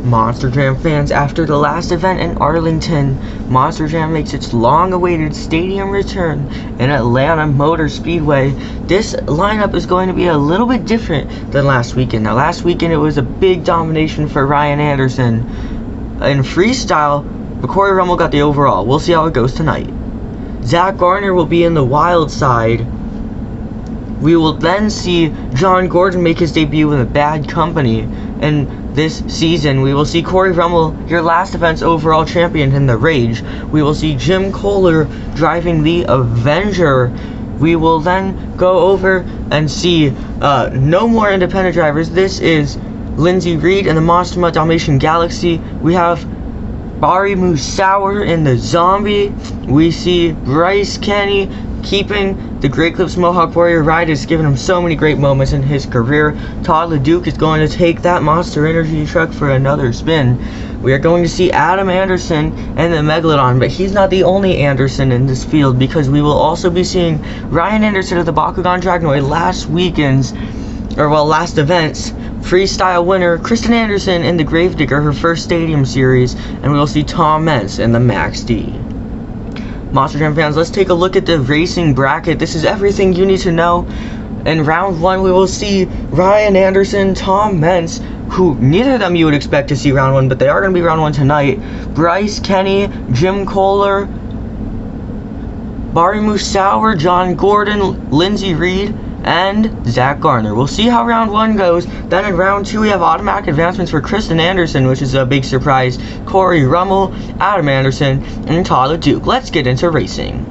Monster Jam fans, after the last event in Arlington, Monster Jam makes its long-awaited stadium return in Atlanta Motor Speedway. This lineup is going to be a little bit different than last weekend. Now, last weekend it was a big domination for Ryan Anderson in freestyle, but Corey Rummel got the overall. We'll see how it goes tonight. Zach Garner will be in the wild side. We will then see John Gordon make his debut in the Bad Company. And this season, we will see Corey Rummel, your last event's overall champion in the Rage. We will see Jim Kohler driving the Avenger. We will then go over and see no more independent drivers. This is Lindsey Reed in the Monster Mutt Dalmatian Galaxy. We have Bari Musauer in the Zombie. We see Bryce Kenny keeping the Great Clips Mohawk Warrior ride. Has given him so many great moments in his career. Todd LeDuc is going to take that Monster Energy truck for another spin. We are going to see Adam Anderson and the Megalodon, but he's not the only Anderson in this field, because we will also be seeing Ryan Anderson of the Bakugan Dragonoid last event's freestyle winner Kristen Anderson in the Gravedigger, her first stadium series, and we will see Tom Meents in the Max D. Monster Jam fans, let's take a look at the racing bracket. This is everything you need to know. In round 1, we will see Ryan Anderson, Tom Meents, who neither of them you would expect to see round 1, but they are going to be round 1 tonight. Bryce Kenny, Jim Kohler, Bari Musauer, John Gordon, Lindsey Reed, and Zach Garner. We'll see how round 1 goes. Then in round 2, we have automatic advancements for Kristen Anderson, which is a big surprise, Corey Rummel, Adam Anderson, and Todd LeDuc. Let's get into racing.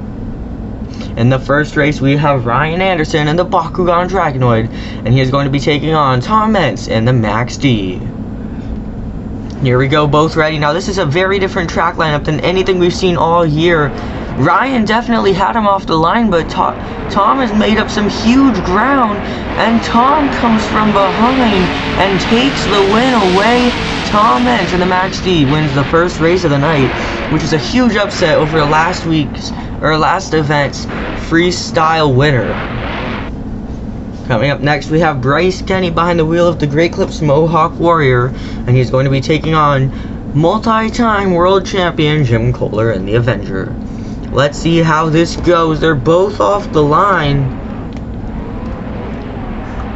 In the first race, we have Ryan Anderson in the Bakugan Dragonoid, and he is going to be taking on Tom Meents in the Max D. Here we go, both ready. Now, this is a very different track lineup than anything we've seen all year. Ryan definitely had him off the line, but Tom has made up some huge ground, and Tom comes from behind and takes the win away. Tom Meents in the Max D wins the first race of the night, which is a huge upset over last event's freestyle winner. Coming up next, we have Bryce Kenny behind the wheel of the Great Clips Mohawk Warrior, and he's going to be taking on multi-time world champion Jim Kohler in the Avenger. Let's see how this goes. They're both off the line.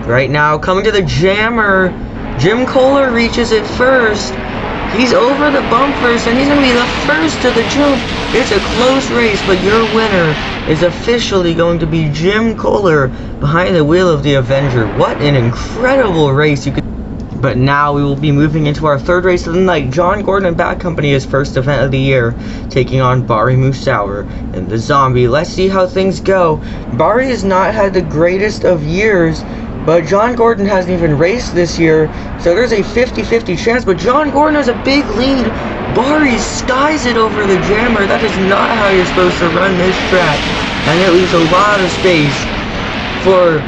Right now, coming to the jammer, Jim Kohler reaches it first. He's over the bump first, and he's going to be the first to the jump. It's a close race, but your winner is officially going to be Jim Kohler behind the wheel of the Avenger. What an incredible race. But now we will be moving into our third race of the night. John Gordon and Bad Company, his first event of the year, taking on Bari Musauer and the Zombie. Let's see how things go. Bari has not had the greatest of years, but John Gordon hasn't even raced this year, so there's a 50-50 chance, but John Gordon has a big lead. Bari skies it over the jammer. That is not how you're supposed to run this track, and it leaves a lot of space for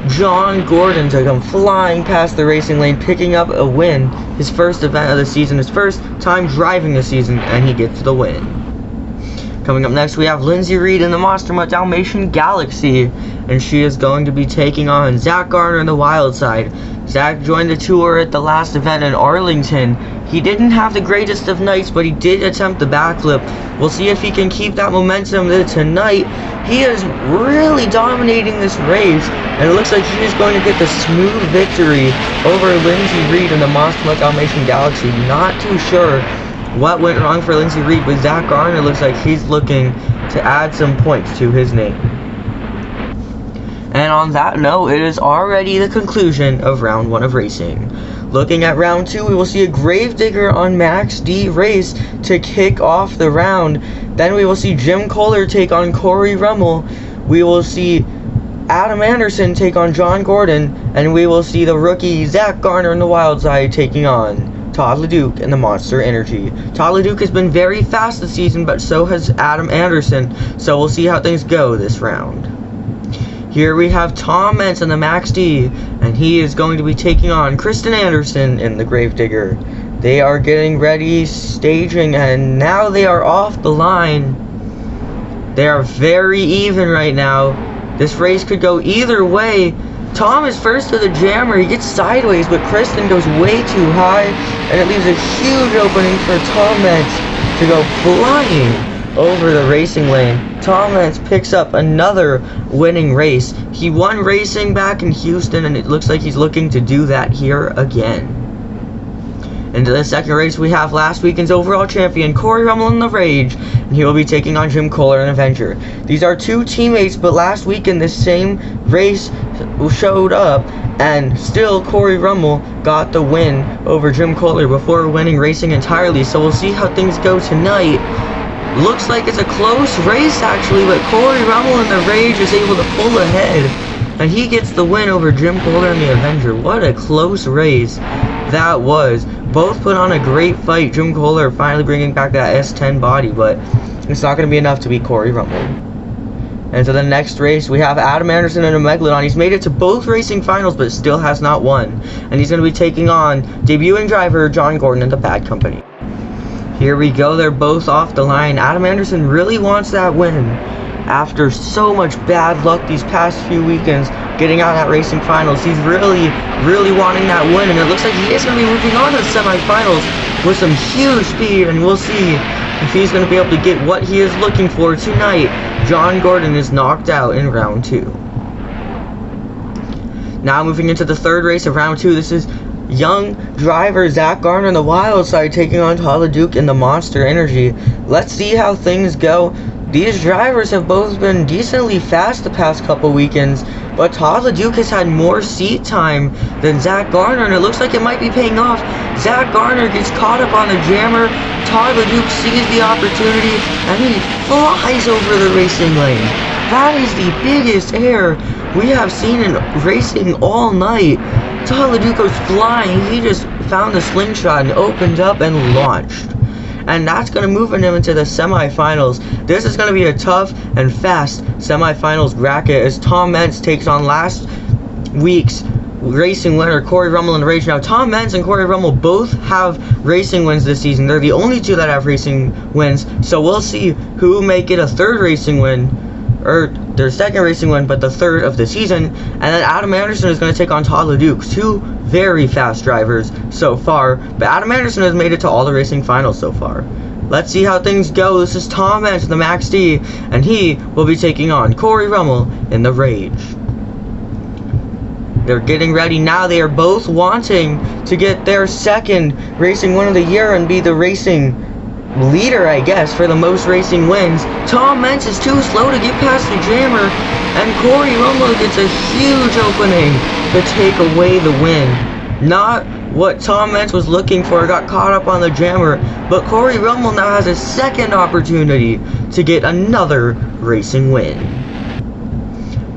John Gordon to come flying past the racing lane, picking up a win. His first event of the season, his first time driving the season, and he gets the win. Coming up next, we have Lindsey Reed in the Monster Mutt Dalmatian Galaxy, and she is going to be taking on Zach Garner in the Wild Side. Zach joined the tour at the last event in Arlington. He didn't have the greatest of nights, but he did attempt the backflip. We'll see if he can keep that momentum tonight. He is really dominating this race, and it looks like he is going to get the smooth victory over Lindsey Reed in the Monster Mutt Dalmatian Galaxy. Not too sure what went wrong for Lindsey Reed, but Zach Garner looks like he's looking to add some points to his name. And on that note, it is already the conclusion of round 1 of racing. Looking at round 2, we will see a Gravedigger on Max D race to kick off the round. Then we will see Jim Kohler take on Corey Rummel. We will see Adam Anderson take on John Gordon. And we will see the rookie Zach Garner in the Wild Side taking on Todd LeDuc in the Monster Energy. Todd LeDuc has been very fast this season, but so has Adam Anderson. So we'll see how things go this round. Here we have Tom Meents in the Max D, and he is going to be taking on Kristen Anderson in the Gravedigger. They are getting ready, staging, and now they are off the line. They are very even right now. This race could go either way. Tom is first to the jammer. He gets sideways, but Kristen goes way too high, and it leaves a huge opening for Tom Meents to go flying over the racing lane. Tom Meents picks up another winning race. He won racing back in Houston, and it looks like he's looking to do that here again. Into the second race, we have last weekend's overall champion, Corey Rummel in the Rage, and he will be taking on Jim Kohler in Avenger. These are two teammates, but last weekend this same race showed up, and still Corey Rummel got the win over Jim Kohler before winning racing entirely. So we'll see how things go tonight. Looks like it's a close race actually, but Corey Rummel in the Rage is able to pull ahead, and he gets the win over Jim Kohler in the Avenger. What a close race that was. Both put on a great fight. Jim Kohler finally bringing back that S10 body, but it's not going to be enough to beat Corey Rummel. And so the next race, we have Adam Anderson in a Megalodon. He's made it to both racing finals, but still has not won. And he's going to be taking on debuting driver John Gordon in the Bad Company. Here we go. They're both off the line. Adam Anderson really wants that win after so much bad luck these past few weekends getting out at racing finals. He's really wanting that win, and it looks like he is going to be moving on to the semifinals with some huge speed, and we'll see if he's going to be able to get what he is looking for tonight. John Gordon is knocked out in round 2. Now moving into the third race of round 2, this is young driver Zach Garner on the Wild Side taking on Todd LeDuc in the Monster Energy. Let's see how things go. These drivers have both been decently fast the past couple weekends, but Todd LeDuc has had more seat time than Zach Garner, and it looks like it might be paying off. Zach Garner gets caught up on the jammer. Todd LeDuc sees the opportunity, and he flies over the racing lane. That is the biggest air we have seen in racing all night. Todd LeDuc goes flying. He just found the slingshot and opened up and launched. And that's going to move him into the semifinals. This is going to be a tough and fast semifinals bracket as Tom Meents takes on last week's racing winner Corey Rummel in the Rage. Now Tom Meents and Corey Rummel both have racing wins this season. They're the only two that have racing wins. So we'll see who may get a third racing win, or their second racing win, but the third of the season. And then Adam Anderson is going to take on Todd LeDuc, two very fast drivers so far, but Adam Anderson has made it to all the racing finals so far. Let's see how things go. This is Tom Meents, the Max D, and he will be taking on Corey Rummel in the Rage. They're getting ready now. They are both wanting to get their second racing win of the year and be the racing leader, I guess, for the most racing wins. Tom Meents is too slow to get past the jammer, and Corey Rummel gets a huge opening to take away the win. Not what Tom Meents was looking for, got caught up on the jammer, but Corey Rummel now has a second opportunity to get another racing win.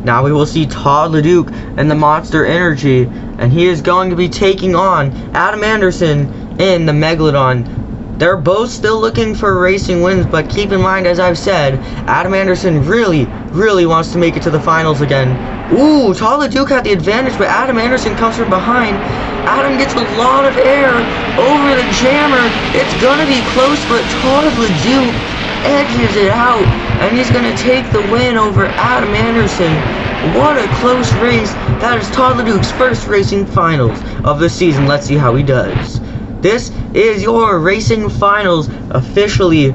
Now we will see Todd LeDuc in the Monster Energy, and he is going to be taking on Adam Anderson in the Megalodon. They're both still looking for racing wins, but keep in mind, as I've said, Adam Anderson really wants to make it to the finals again. Ooh, Todd LeDuc had the advantage, but Adam Anderson comes from behind. Adam gets a lot of air over the jammer. It's gonna be close, but Todd LeDuc edges it out, and he's gonna take the win over Adam Anderson. What a close race. That is Todd LeDuc's first racing finals of the season. Let's see how he does. This is your racing finals officially.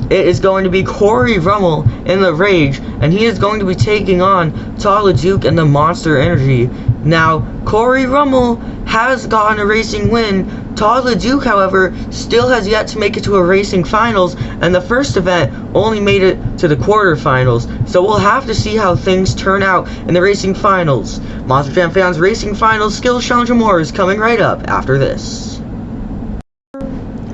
It is going to be Corey Rummel in the Rage, and he is going to be taking on Todd LeDuc in the Monster Energy. Now, Corey Rummel has gotten a racing win. Todd LeDuc, however, still has yet to make it to a racing finals, and the first event only made it to the quarterfinals. So we'll have to see how things turn out in the racing finals. Monster Jam fans, racing finals, skills challenge and more is coming right up after this.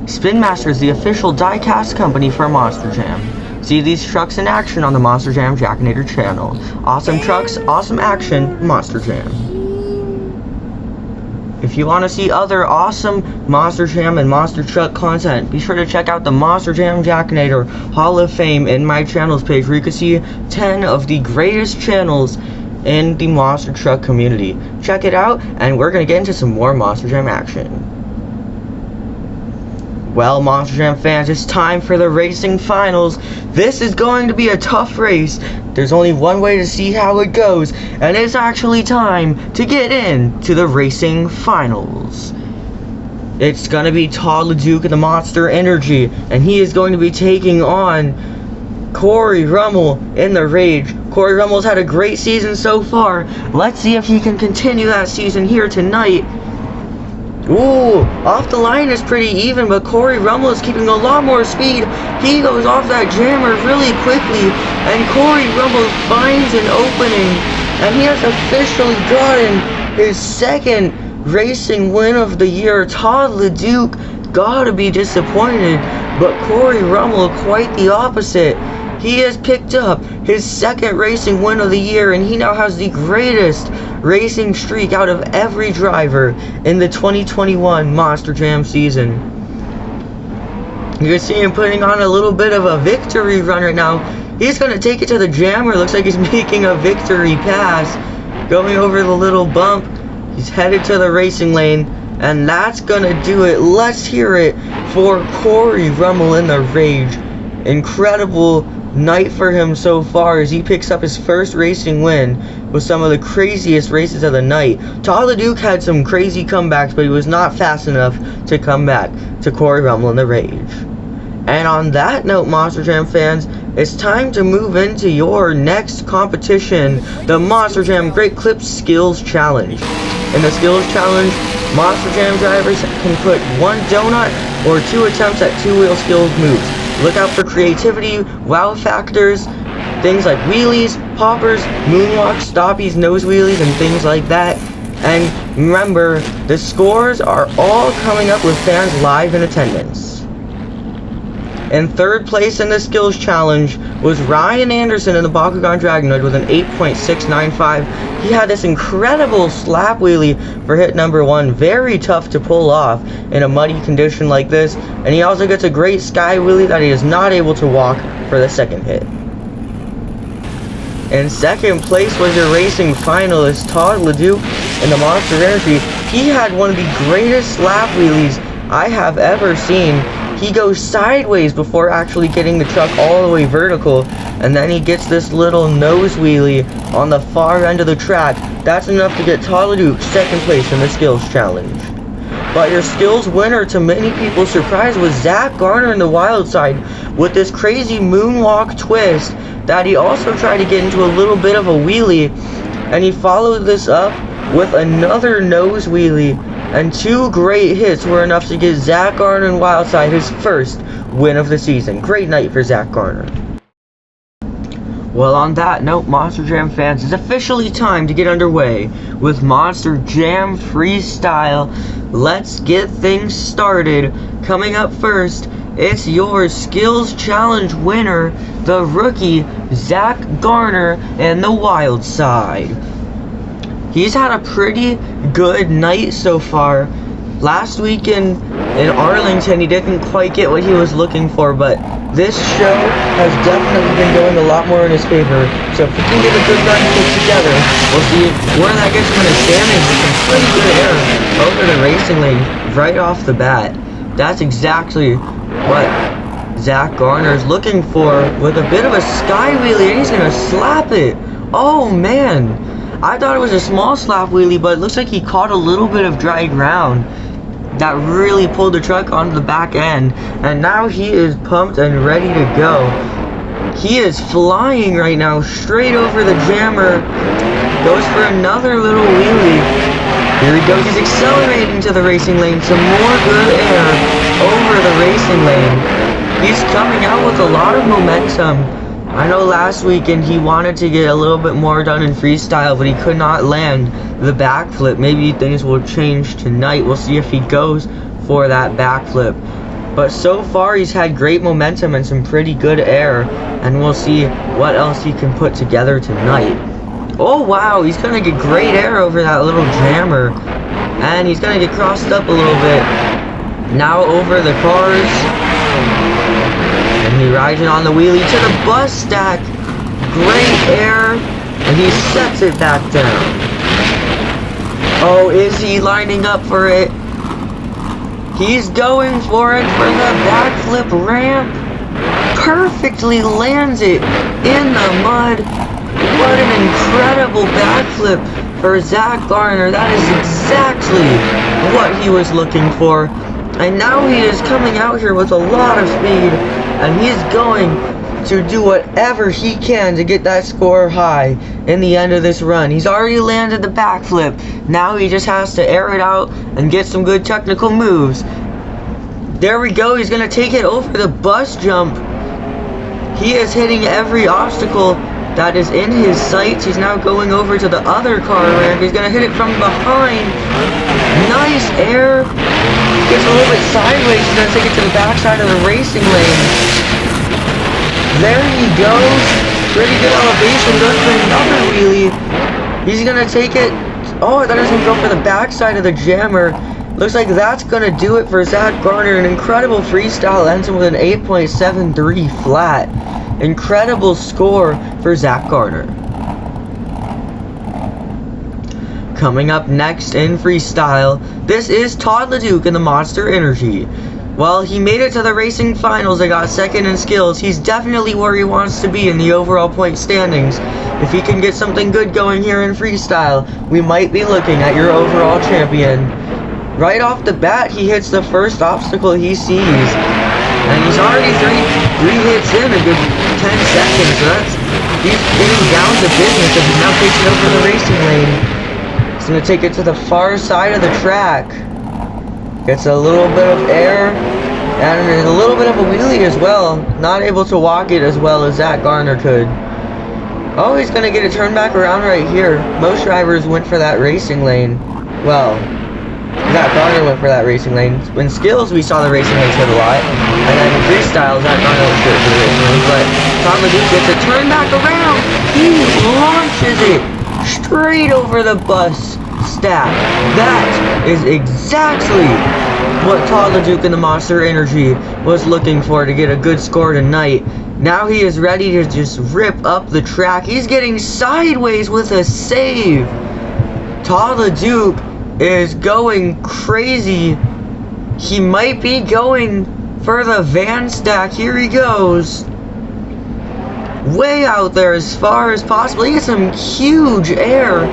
Spin Master is the official die-cast company for Monster Jam. See these trucks in action on the Monster Jam Jackinator channel. Awesome trucks, awesome action, Monster Jam. If you want to see other awesome Monster Jam and Monster Truck content, be sure to check out the Monster Jam Jackinator Hall of Fame in my channels page, where you can see 10 of the greatest channels in the Monster Truck community. Check it out, and we're going to get into some more Monster Jam action. Well, Monster Jam fans, it's time for the racing finals. This is going to be a tough race. There's only one way to see how it goes, and it's actually time to get into the racing finals. It's gonna be Todd LeDuc and the Monster Energy, and he is going to be taking on Corey Rummel in the Rage. Corey Rummel's had a great season so far. Let's see if he can continue that season here tonight. Ooh, off the line is pretty even, but Corey Rummel is keeping a lot more speed. He goes off that jammer really quickly, and Corey Rummel finds an opening, and he has officially gotten his second racing win of the year. Todd LeDuc gotta be disappointed, but Corey Rummel quite the opposite. He has picked up his second racing win of the year, and he now has the greatest racing streak out of every driver in the 2021 Monster Jam season. You can see him putting on a little bit of a victory run right now. He's going to take it to the jammer. Looks like he's making a victory pass, going over the little bump. He's headed to the racing lane, and that's going to do it. Let's hear it for Corey Rummel in the Rage. Incredible night for him so far as he picks up his first racing win with some of the craziest races of the night. Todd LeDuc had some crazy comebacks, but he was not fast enough to come back to Corey Rummel in the Rage. And on that note, Monster Jam fans, it's time to move into your next competition, the Monster Jam Great Clip Skills Challenge. In the Skills Challenge, Monster Jam drivers can put one donut or 2 attempts at 2-wheel skills moves. Look out for creativity, wow factors, things like wheelies, poppers, moonwalks, stoppies, nose wheelies, and things like that. And remember, the scores are all coming up with fans live in attendance. In third place in the Skills Challenge was Ryan Anderson in the Bakugan Dragonoid with an 8.695. He had this incredible slap wheelie for hit number 1, very tough to pull off in a muddy condition like this, and he also gets a great sky wheelie that he is not able to walk for the second hit. In second place was your racing finalist, Todd LeDuc in the Monster Energy. He had one of the greatest slap wheelies I have ever seen. He goes sideways before actually getting the truck all the way vertical, and then he gets this little nose wheelie on the far end of the track. That's enough to get Todd LeDuc second place in the Skills Challenge. But your Skills winner, to many people's surprise, was Zach Garner in the Wild Side with this crazy moonwalk twist that he also tried to get into a little bit of a wheelie, and he followed this up with another nose wheelie. And 2 great hits were enough to get Zach Garner in Wildside his first win of the season. Great night for Zach Garner. Well, on that note, Monster Jam fans, it's officially time to get underway with Monster Jam Freestyle. Let's get things started. Coming up first, it's your Skills Challenge winner, the rookie Zach Garner in the Wild Side. He's had a pretty good night so far. Last weekend in Arlington, he didn't quite get what he was looking for, but this show has definitely been going a lot more in his favor. So if we can get a good run put together, we'll see where that gets him in his standings with some pretty good air over the racing lane right off the bat. That's exactly what Zach Garner is looking for with a bit of a sky wheelie, and he's going to slap it. Oh man. I thought it was a small slap wheelie, but it looks like he caught a little bit of dry ground that really pulled the truck onto the back end, and now he is pumped and ready to go. He is flying right now, straight over the jammer, goes for another little wheelie. Here he goes, he's accelerating to the racing lane, some more good air over the racing lane. He's coming out with a lot of momentum. I know last weekend he wanted to get a little bit more done in freestyle, but he could not land the backflip. Maybe things will change tonight. We'll see if he goes for that backflip. But so far he's had great momentum and some pretty good air, and we'll see what else he can put together tonight. Oh wow, he's going to get great air over that little jammer, and he's going to get crossed up a little bit. Now over the cars. And he rides it on the wheelie to the bus stack. Great air. And he sets it back down. Oh, is he lining up for it? He's going for it for the backflip ramp. perfectly lands it in the mud. What an incredible backflip for Zach Garner. That is exactly what he was looking for. And now he is coming out here with a lot of speed, and he's going to do whatever he can to get that score high in the end of this run. He's already landed the backflip. Now he just has to air it out and get some good technical moves. There we go. He's going to take it over the bus jump. He is hitting every obstacle that is in his sights. He's now going over to the other car ramp. He's going to hit it from behind. Nice air. Gets a little bit sideways. He's going to take it to the backside of the racing lane. There he goes. Pretty good elevation. Goes for another wheelie. He's going to take it. Oh, I thought he was going to go for the backside of the jammer. Looks like that's going to do it for Zach Garner. An incredible freestyle ends with an 8.73 flat. Incredible score for Zach Garner. Coming up next in freestyle, this is Todd LeDuc in the Monster Energy. While he made it to the racing finals and got second in skills, he's definitely where he wants to be in the overall point standings. If he can get something good going here in freestyle, we might be looking at your overall champion. Right off the bat, he hits the first obstacle he sees. And he's already three hits in a good 10 seconds. So he's getting down to business as he now takes it over the racing lane. He's going to take it to the far side of the track. Gets a little bit of air and a little bit of a wheelie as well. Not able to walk it as well as Zach Garner could. Oh, he's going to get it turned back around right here. Most drivers went for that racing lane. Well, Zach Garner went for that racing lane. In skills, we saw the racing lanes hit a lot. And then in freestyle, Zach Garner went straight for the racing lane. But Todd LeDuc gets it turned back around. He launches it straight over the bus stack. That is exactly what Todd LeDuc in the Monster Energy was looking for to get a good score tonight. Now he is ready to just rip up the track. He's getting sideways with a save. Todd LeDuc is going crazy. He might be going for the van stack. Here he goes. Way out there as far as possible. He gets some huge air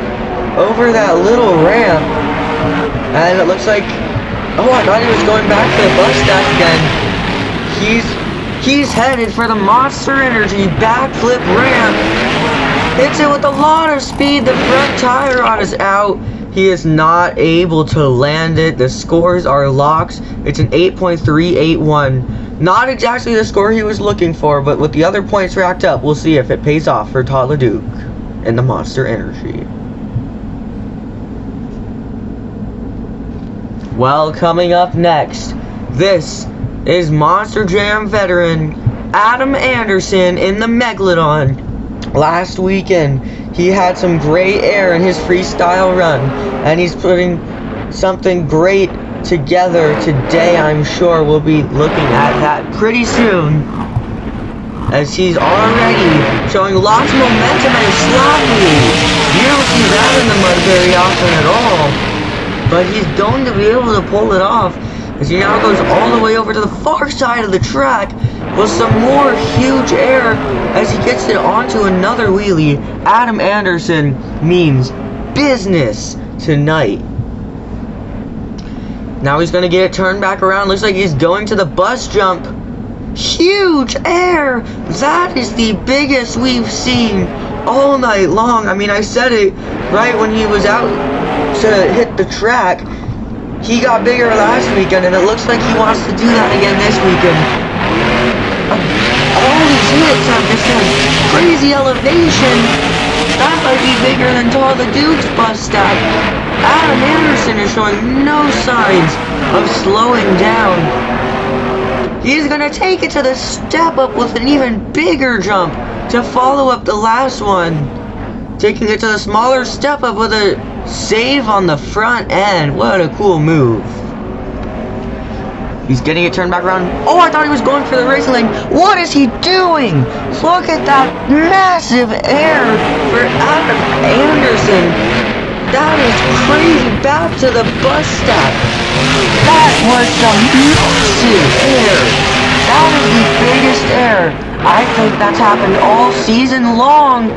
over that little ramp. And it looks like, oh, I thought he was going back to the bus stack again. He's headed for the Monster Energy backflip ramp. Hits it with a lot of speed. The front tire rod is out. He is not able to land it. The scores are locked. It's an 8.381. Not exactly the score he was looking for, but with the other points racked up, we'll see if it pays off for Todd LeDuc in the Monster Energy. Well, coming up next, this is Monster Jam veteran Adam Anderson in the Megalodon. Last weekend, he had some great air in his freestyle run, and he's putting something great together today. I'm sure we'll be looking at that pretty soon, as he's already showing lots of momentum and sloppy. You don't see that in the mud very often at all, but he's going to be able to pull it off, as he now goes all the way over to the far side of the track with some more huge air as he gets it onto another wheelie. Adam Anderson means business tonight. Now he's going to get it turned back around. Looks like he's going to the bus jump. Huge air. That is the biggest we've seen all night long. I mean, I said it right when he was out to hit the track. He got bigger last weekend, and it looks like he wants to do that again this weekend. All these hits have just had crazy elevation. That might be bigger than Todd LeDuc's bus stack. Adam Anderson is showing no signs of slowing down. He's going to take it to the step up with an even bigger jump to follow up the last one. Taking it to the smaller step up with a save on the front end. What a cool move. He's getting it turned back around. Oh, I thought he was going for the racing lane. What is he doing? Look at that massive air for Adam Anderson. That is crazy. Back to the bus stop. That was some massive air. That is the biggest air I think that's happened all season long.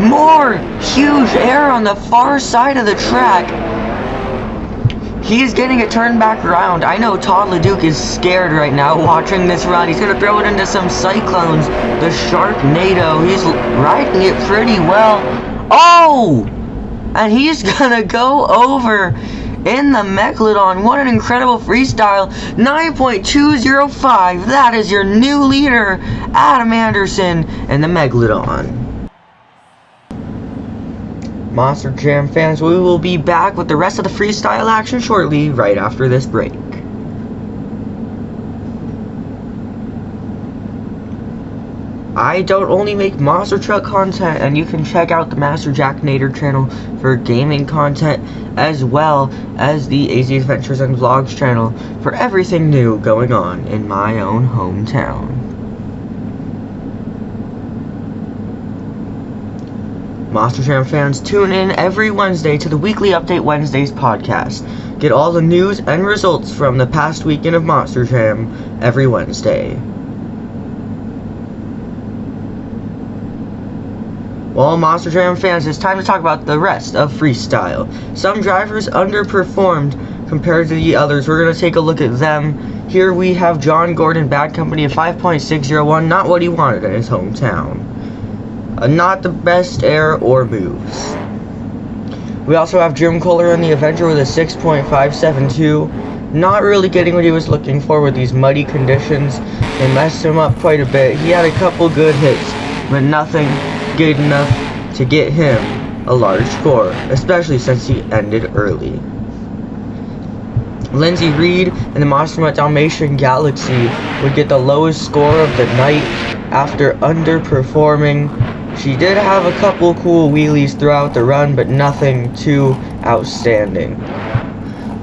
More huge air on the far side of the track. He's getting it turned back around. I know Todd LeDuc is scared right now watching this run. He's going to throw it into some cyclones. The Sharknado. He's riding it pretty well. Oh! And he's going to go over in the Megalodon. What an incredible freestyle. 9.205. That is your new leader, Adam Anderson, in the Megalodon. Monster Jam fans, we will be back with the rest of the freestyle action shortly, right after this break. I don't only make monster truck content, and you can check out the Master Jack Nader channel for gaming content, as well as the AZ Adventures and Vlogs channel for everything new going on in my own hometown. Monster Jam fans, tune in every Wednesday to the Weekly Update Wednesdays podcast. Get all the news and results from the past weekend of Monster Jam every Wednesday. Well, Monster Jam fans, it's time to talk about the rest of Freestyle. Some drivers underperformed compared to the others. We're going to take a look at them. Here we have John Gordon, Bad Company, of 5.601, not what he wanted in his hometown. Not the best air or moves. We also have Jim Kohler in the Avenger with a 6.572. Not really getting what he was looking for with these muddy conditions. They messed him up quite a bit. He had a couple good hits, but nothing good enough to get him a large score, especially since he ended early. Lindsay Reed in the Monster Mutt Dalmatian Galaxy would get the lowest score of the night after underperforming. She did have a couple cool wheelies throughout the run, but nothing too outstanding.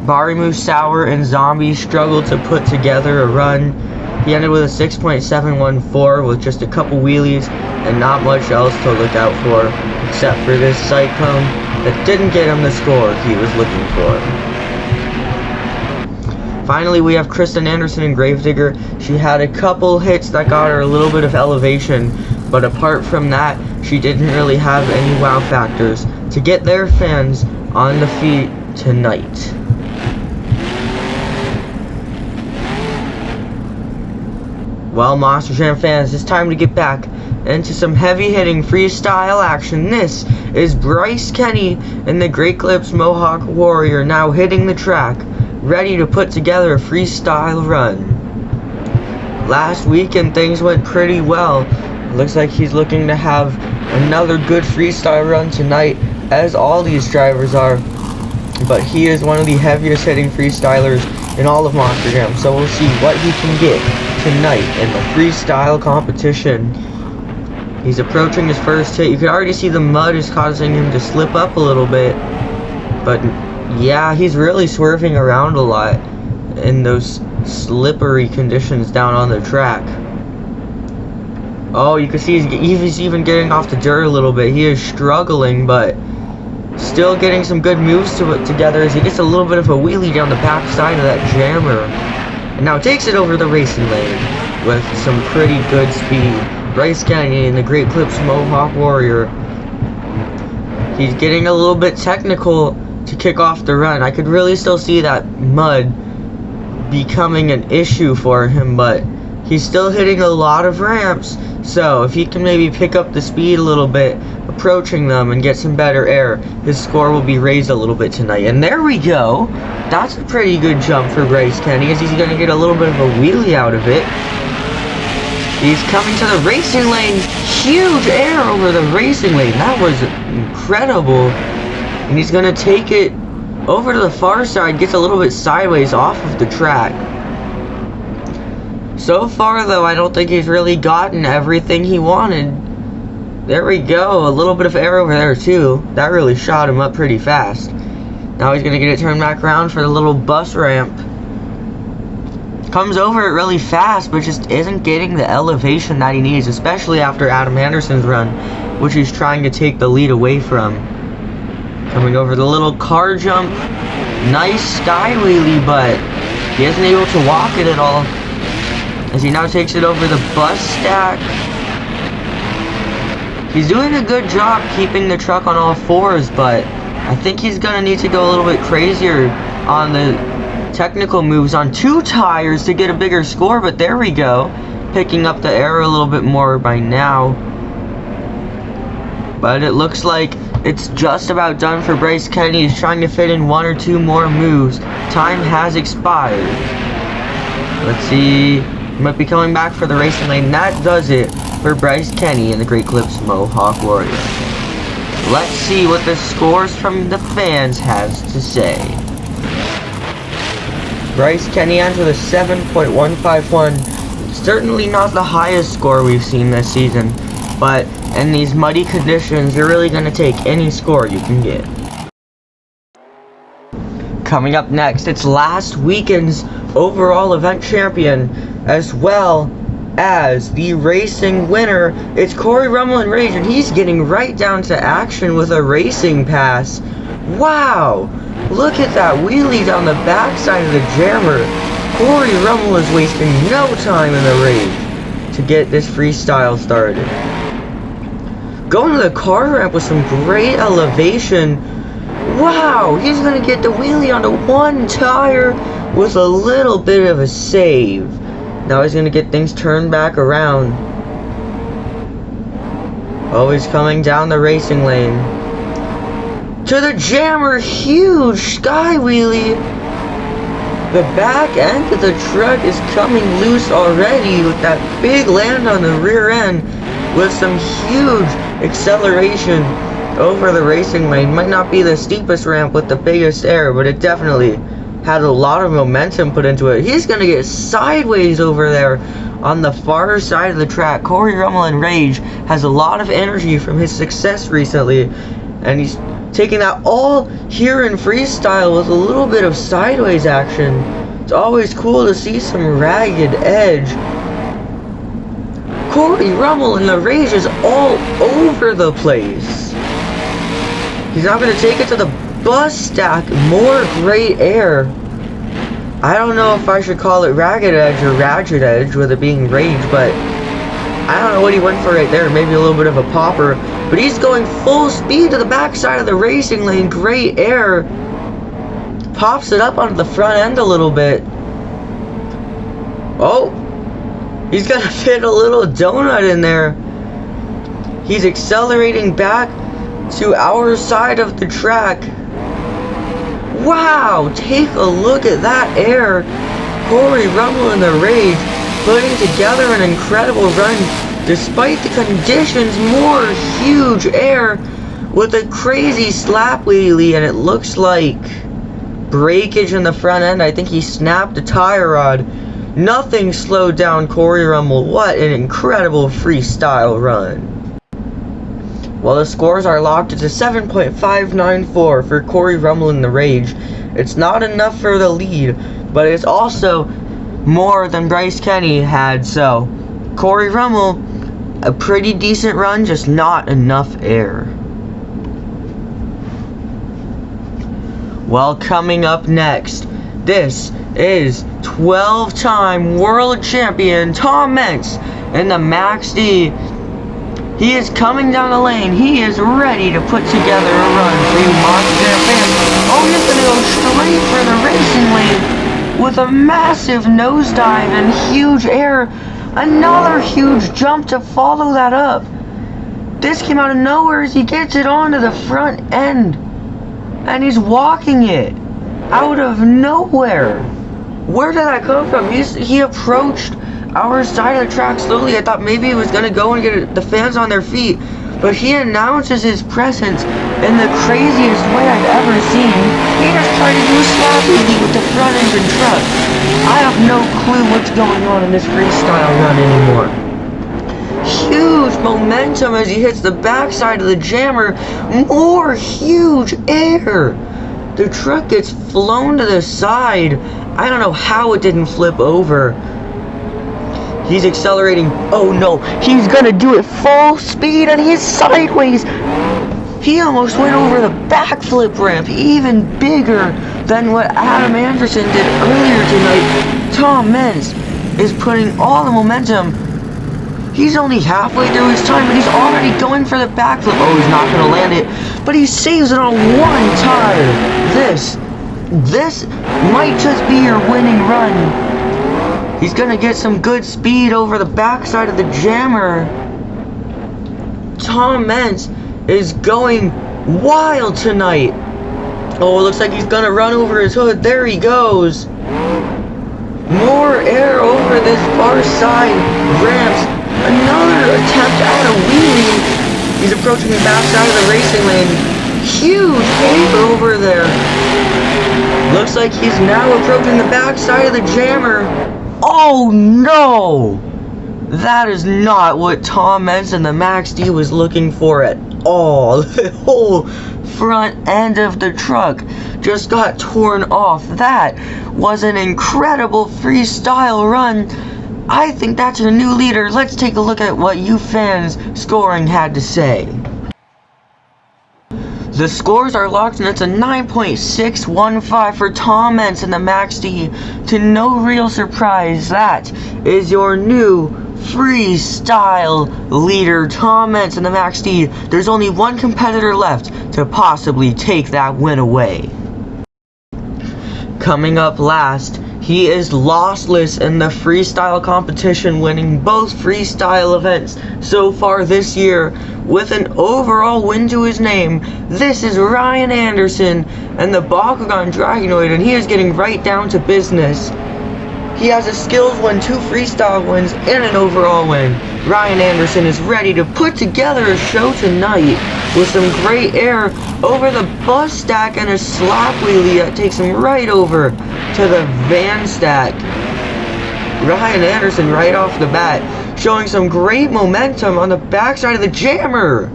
Barimu Sour and Zombie struggled to put together a run. He ended with a 6.714 with just a couple wheelies and not much else to look out for, except for this cyclone that didn't get him the score he was looking for. Finally, we have Kristen Anderson in Gravedigger. She had a couple hits that got her a little bit of elevation, but apart from that, she didn't really have any wow factors to get their fans on the feet tonight. Well, Monster Jam fans, it's time to get back into some heavy-hitting freestyle action. This is Bryce Kenny in the Great Clips Mohawk Warrior, now hitting the track, ready to put together a freestyle run. Last weekend things went pretty well. Looks like he's looking to have another good freestyle run tonight, as all these drivers are. But he is one of the heaviest hitting freestylers in all of Monster Jam, so we'll see what he can get tonight in the freestyle competition. He's approaching his first hit. You can already see the mud is causing him to slip up a little bit, but yeah, he's really swerving around a lot in those slippery conditions down on the track. Oh, you can see he's even getting off the dirt a little bit. He is struggling, but still getting some good moves to it together as he gets a little bit of a wheelie down the back side of that jammer. And now takes it over the racing lane with some pretty good speed. Bryce Kenny in the Great Clips Mohawk Warrior. He's getting a little bit technical to kick off the run. I could really still see that mud becoming an issue for him, but he's still hitting a lot of ramps. So if he can maybe pick up the speed a little bit, approaching them and get some better air, his score will be raised a little bit tonight. And there we go. That's a pretty good jump for Bryce Kenny, as he's going to get a little bit of a wheelie out of it. He's coming to the racing lane. Huge air over the racing lane. That was incredible. And he's going to take it over to the far side, gets a little bit sideways off of the track. So far, though, I don't think he's really gotten everything he wanted. There we go. A little bit of air over there, too. That really shot him up pretty fast. Now he's going to get it turned back around for the little bus ramp. Comes over it really fast, but just isn't getting the elevation that he needs, especially after Adam Anderson's run, which he's trying to take the lead away from. Coming over the little car jump. Nice sky wheelie, but he isn't able to walk it at all, as he now takes it over the bus stack. He's doing a good job keeping the truck on all fours, but I think he's going to need to go a little bit crazier on the technical moves on 2 tires to get a bigger score, but there we go. Picking up the air a little bit more by now. But it looks like it's just about done for Bryce Kenny. He's trying to fit in 1 or 2 more moves. Time has expired. Let's see. He might be coming back for the racing lane. That does it for Bryce Kenny in the Great Clips Mohawk Warrior. Let's see what the scores from the fans has to say. Bryce Kenny entered a 7.151. Certainly not the highest score we've seen this season, but in these muddy conditions, you're really going to take any score you can get. Coming up next, it's last weekend's overall event champion, as well as the racing winner. It's Corey Rummel and Rage, and he's getting right down to action with a racing pass. Wow! Look at that wheelie down the backside of the jammer. Corey Rummel is wasting no time in the Rage to get this freestyle started. Going to the car ramp with some great elevation. Wow, he's going to get the wheelie onto 1 tire with a little bit of a save. Now he's going to get things turned back around. Always coming down the racing lane. To the jammer, huge sky wheelie. The back end of the truck is coming loose already with that big land on the rear end with some huge acceleration over the racing lane. Might not be the steepest ramp with the biggest air, but it definitely had a lot of momentum put into it. He's going to get sideways over there on the far side of the track. Corey Rummel and Rage has a lot of energy from his success recently, and he's taking that all here in freestyle with a little bit of sideways action. It's always cool to see some ragged edge. Corey Rummel and the Rage is all over the place. He's now going to take it to the bus stack. More great air. I don't know if I should call it ragged edge or ratchet edge with it being Rage, but I don't know what he went for right there. Maybe a little bit of a popper. But he's going full speed to the backside of the racing lane. Great air. Pops it up onto the front end a little bit. Oh. He's going to fit a little donut in there. He's accelerating back to our side of the track. Wow. Take a look at that air. Corey Rummel and the Rage putting together an incredible run. Despite the conditions, more huge air with a crazy slap wheelie, and it looks like breakage in the front end. I think he snapped a tire rod. Nothing slowed down Corey Rummel. What an incredible freestyle run. Well, the scores are locked. It's a 7.594 for Corey Rummel and the Rage. It's not enough for the lead, but it's also more than Bryce Kenny had, so Corey Rummel, a pretty decent run, just not enough air. Well, coming up next, this is 12-time world champion Tom Meents in the Max D. He is coming down the lane. He is ready to put together a run for you Monster fans. Oh, he's going to go straight for the racing lane with a massive nosedive and huge air. Another huge jump to follow that up. This came out of nowhere as he gets it onto the front end. And he's walking it out of nowhere. Where did that come from? He approached our side of the track slowly. I thought maybe he was going to go and get the fans on their feet. But he announces his presence in the craziest way I've ever seen. He just tried to do a slap wheelie with the front engine truck. I have no clue what's going on in this freestyle run anymore. Huge momentum as he hits the backside of the jammer. More huge air. The truck gets flown to the side. I don't know how it didn't flip over. He's accelerating. Oh no, he's gonna do it full speed and he's sideways. He almost went over the backflip ramp, even bigger than what Adam Anderson did earlier tonight. Tom Meents is putting all the momentum He's only halfway through his time, but he's already going for the backflip. Oh, he's not going to land it, but he saves it on one tire. This might just be your winning run. He's going to get some good speed over the backside of the jammer. Tom Meents is going wild tonight. Oh, it looks like he's going to run over his hood. There he goes. More air over this far side ramps. Another attempt at a wheelie. He's approaching the backside of the racing lane. Huge paper over there. Looks like he's now approaching the backside of the jammer. Oh no! That is not what Tom Meents and the Max D was looking for at all. The whole front end of the truck just got torn off. That was an incredible freestyle run. I think that's your new leader. Let's take a look at what you fans scoring had to say. The scores are locked and it's a 9.615 for Tom Meents and the Max D. To no real surprise, that is your new freestyle leader, Tom Meents and the Max D. There's only one competitor left to possibly take that win away. Coming up last, he is lossless in the freestyle competition, winning both freestyle events so far this year with an overall win to his name. This is Ryan Anderson and the Bakugan Dragonoid, and he is getting right down to business. He has a skills win, 2 freestyle wins, and an overall win. Ryan Anderson is ready to put together a show tonight with some great air over the bus stack and a slap wheelie that takes him right over to the van stack. Ryan Anderson right off the bat showing some great momentum on the backside of the jammer.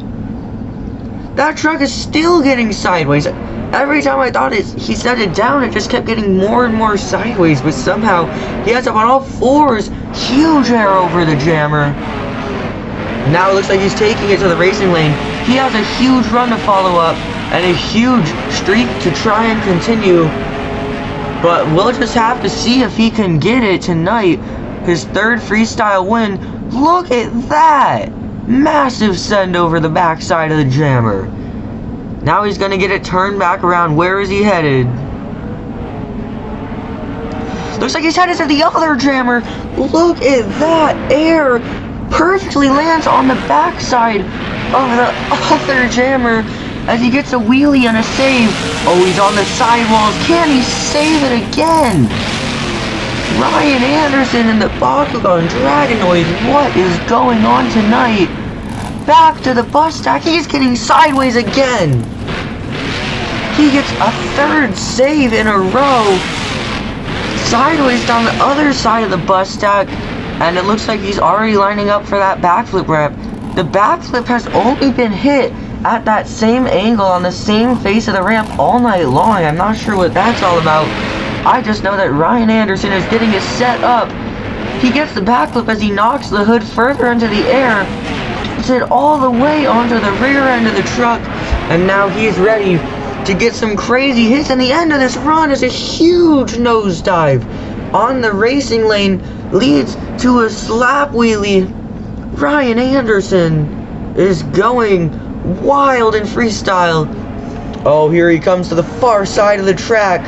That truck is still getting sideways. Every time I thought he set it down, it just kept getting more and more sideways, but somehow he has up on all fours. Huge air over the jammer. Now it looks like he's taking it to the racing lane. He has a huge run to follow up and a huge streak to try and continue. But we'll just have to see if he can get it tonight. His 3rd freestyle win. Look at that! Massive send over the backside of the jammer. Now he's going to get it turned back around. Where is he headed? Looks like he's headed to the other jammer. Look at that air. Perfectly lands on the backside of the other jammer as he gets a wheelie and a save. Oh, he's on the sidewalls. Can he save it again? Ryan Anderson and the Bakugan Dragonoid. What is going on tonight? Back to the bus stack. He's getting sideways again. He gets a 3rd save in a row. Sideways down the other side of the bus stack. And it looks like he's already lining up for that backflip ramp. The backflip has only been hit at that same angle on the same face of the ramp all night long. I'm not sure what that's all about. I just know that Ryan Anderson is getting it set up. He gets the backflip as he knocks the hood further into the air. Gets it all the way onto the rear end of the truck. And now he's ready to get some crazy hits. And the end of this run is a huge nosedive on the racing lane. Leads to a slap wheelie. Ryan Anderson is going wild in freestyle. Oh, here he comes to the far side of the track.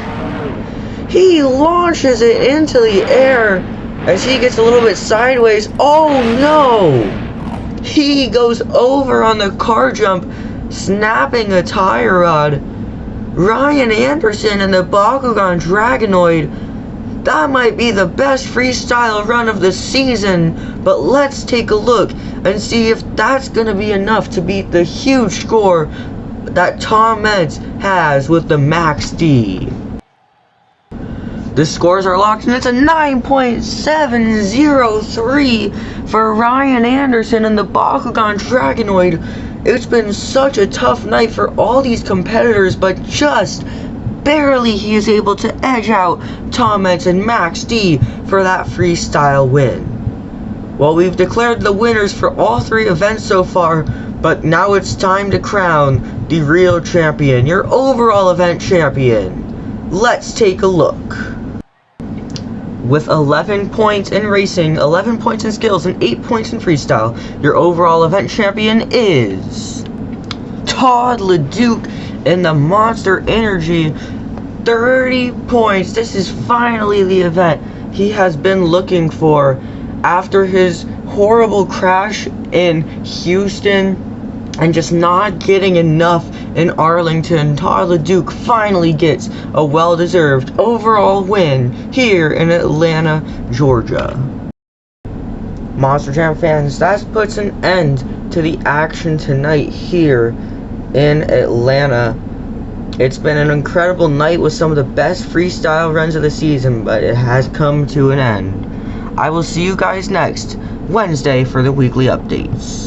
He launches it into the air as he gets a little bit sideways. Oh no! He goes over on the car jump, snapping a tire rod. Ryan Anderson and the Bakugan Dragonoid. That might be the best freestyle run of the season, but let's take a look and see if that's going to be enough to beat the huge score that Tom Meents has with the Max D. The scores are locked and it's a 9.703 for Ryan Anderson and the Bakugan Dragonoid. It's been such a tough night for all these competitors, but just barely he is able to edge out Tom Meents and Max D for that freestyle win. Well, we've declared the winners for all 3 events so far, but now it's time to crown the real champion, your overall event champion. Let's take a look. with 11 points in racing, 11 points in skills, and 8 points in freestyle. Your overall event champion is Todd LeDuc in the Monster Energy. 30 points. This is finally the event he has been looking for after his horrible crash in Houston and just not getting enough in Arlington. Todd LeDuc finally gets a well-deserved overall win here in Atlanta, Georgia. Monster Jam fans, that puts an end to the action tonight here in Atlanta. It's been an incredible night with some of the best freestyle runs of the season, but it has come to an end. I will see you guys next Wednesday for the weekly updates.